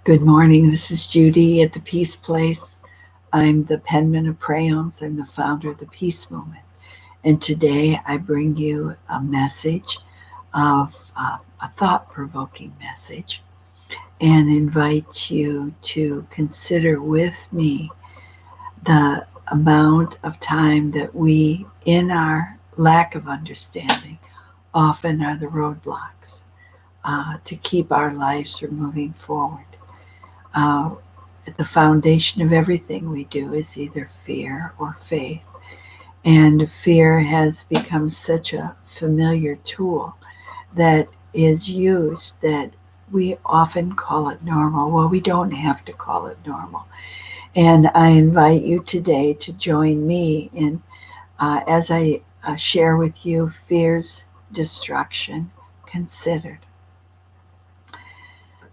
Good morning. This is Judy at the Peace Place. I'm the penman of Prayons. I'm the founder of the Peace Movement. And today I bring you a message of a thought provoking message and invite you to consider with me the amount of time that we, in our lack of understanding, often are the roadblocks to keep our lives from moving forward. Uh, at the foundation of everything we do is either fear or faith. And fear has become such a familiar tool that is used that we often call it normal. Well, we don't have to call it normal. And I invite you today to join me in as I share with you fear's destruction considered.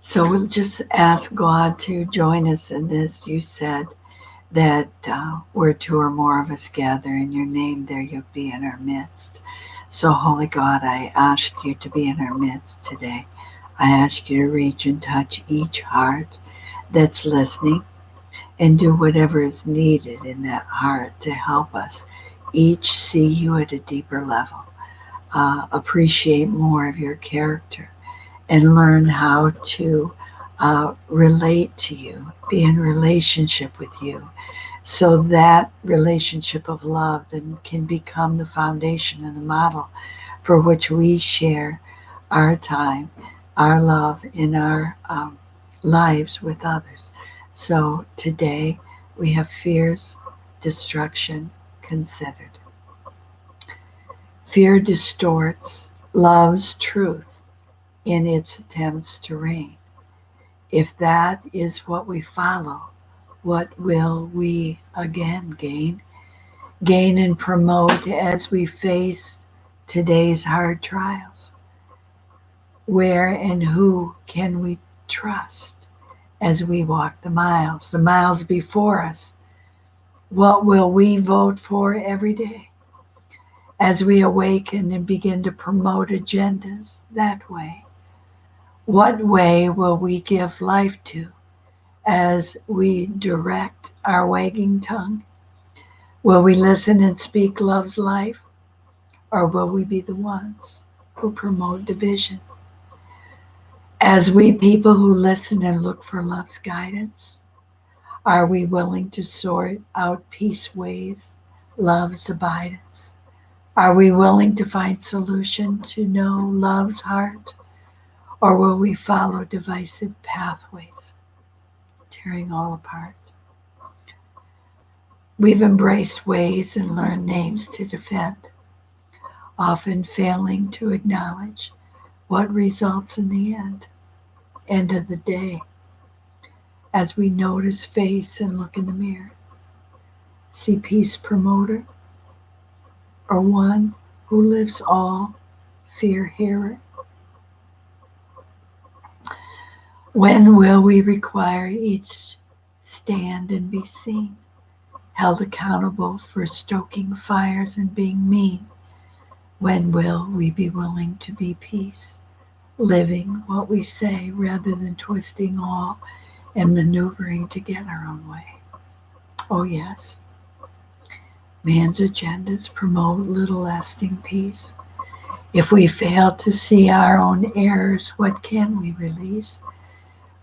So we'll just ask God to join us in this. You said that where two or more of us gather in your name, there you'll be in our midst. So, Holy God, I ask you to be in our midst today. I ask you to reach and touch each heart that's listening and do whatever is needed in that heart to help us each see you at a deeper level, appreciate more of your character, and learn how to relate to you, be in relationship with you, so that relationship of love then can become the foundation and the model for which we share our time, our love, in our lives with others. So today we have fear's destruction considered. Fear distorts love's truth in its attempts to reign. If that is what we follow, what will we again gain? Gain and promote as we face today's hard trials. Where and who can we trust as we walk the miles before us? What will we vote for every day as we awaken and begin to promote agendas that way? What way will we give life to as we direct our wagging tongue? Will we listen and speak love's life, or will we be the ones who promote division? As we people who listen and look for love's guidance, are we willing to sort out peace ways, love's abidance? Are we willing to find solution to know love's heart, or will we follow divisive pathways, tearing all apart? We've embraced ways and learned names to defend, often failing to acknowledge what results in the end of the day, as we notice face and look in the mirror. See peace promoter, or one who lives all fear hearer? When will we require each stand and be seen, held accountable for stoking fires and being mean? When will we be willing to be peace, living what we say rather than twisting all and maneuvering to get our own way? Oh, yes, man's agendas promote little lasting peace. If we fail to see our own errors, what can we release?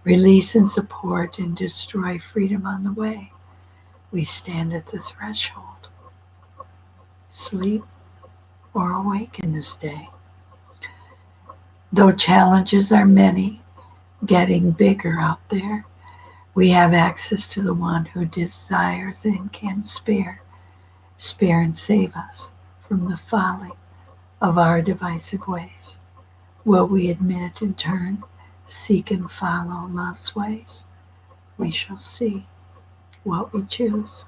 Release and support and destroy freedom on the way. We stand at the threshold, sleep or awaken this day. Though challenges are many, getting bigger out there, we have access to the one who desires and can spare and save us from the folly of our divisive ways. Will we admit and turn, seek and follow love's ways? We shall see what we choose.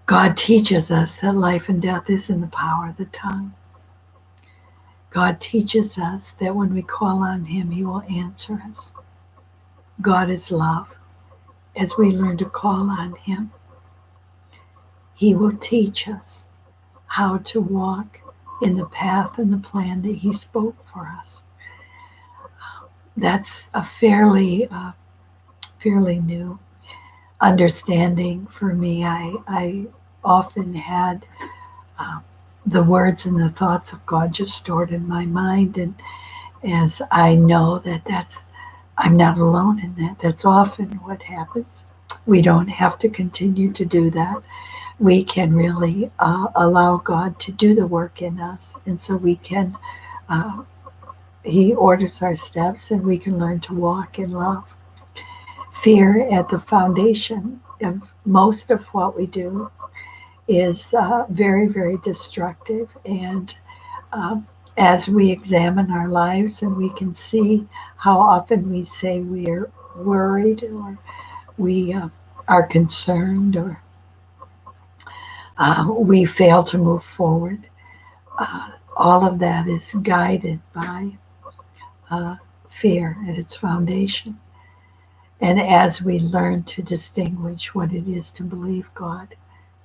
God teaches us that life and death is in the power of the tongue. God teaches us that when we call on Him, He will answer us. God is love. As we learn to call on Him, He will teach us how to walk in the path and the plan that He spoke for us. that's a fairly new understanding for me. I often had uh, the words and the thoughts of God just stored in my mind, and as I know that I'm not alone in that. That's often what happens. We don't have to continue to do that. We can really allow God to do the work in us, and so we can. Uh, he orders our steps, and we can learn to walk in love. Fear at the foundation of most of what we do is very, very destructive. And um, as we examine our lives and we can see how often we say we're worried or we are concerned or we fail to move forward, all of that is guided by uh, fear at its foundation. And as we learn to distinguish what it is to believe God,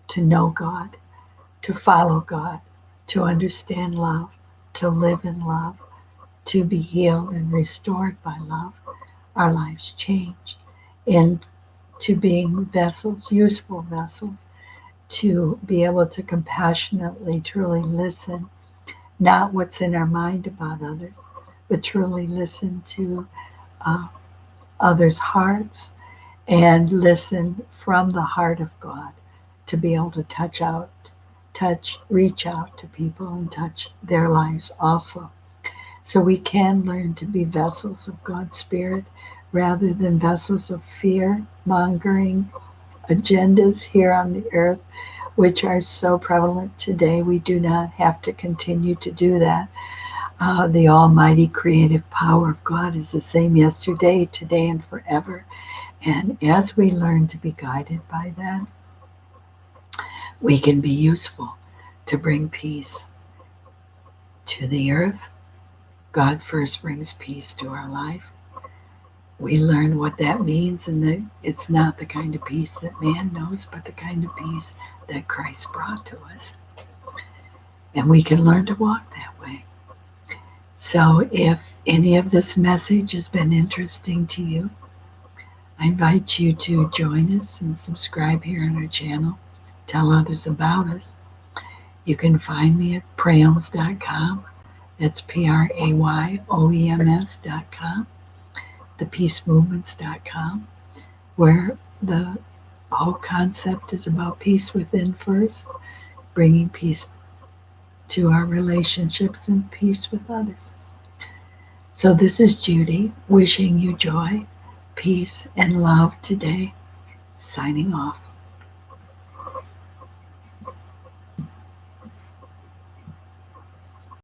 to know God, to follow God, to understand love, to live in love, to be healed and restored by love, our lives change into being vessels, useful vessels, to be able to compassionately, truly listen, not what's in our mind about others, but truly listen to uh, others' hearts and listen from the heart of God to be able to reach out to people and touch their lives also. So we can learn to be vessels of God's Spirit rather than vessels of fear mongering agendas here on the earth, which are so prevalent today. We do not have to continue to do that. The almighty creative power of God is the same yesterday, today, and forever. And as we learn to be guided by that, we can be useful to bring peace to the earth. God first brings peace to our life. We learn what that means, and that it's not the kind of peace that man knows, but the kind of peace that Christ brought to us. And we can learn to walk that way. So if any of this message has been interesting to you, I invite you to join us and subscribe here on our channel. Tell others about us. You can find me at prayoms.com. That's PRAYOEMS.com. thepeacemovements.com, where the whole concept is about peace within first, bringing peace to our relationships and peace with others. So this is Judy, wishing you joy, peace, and love today, signing off.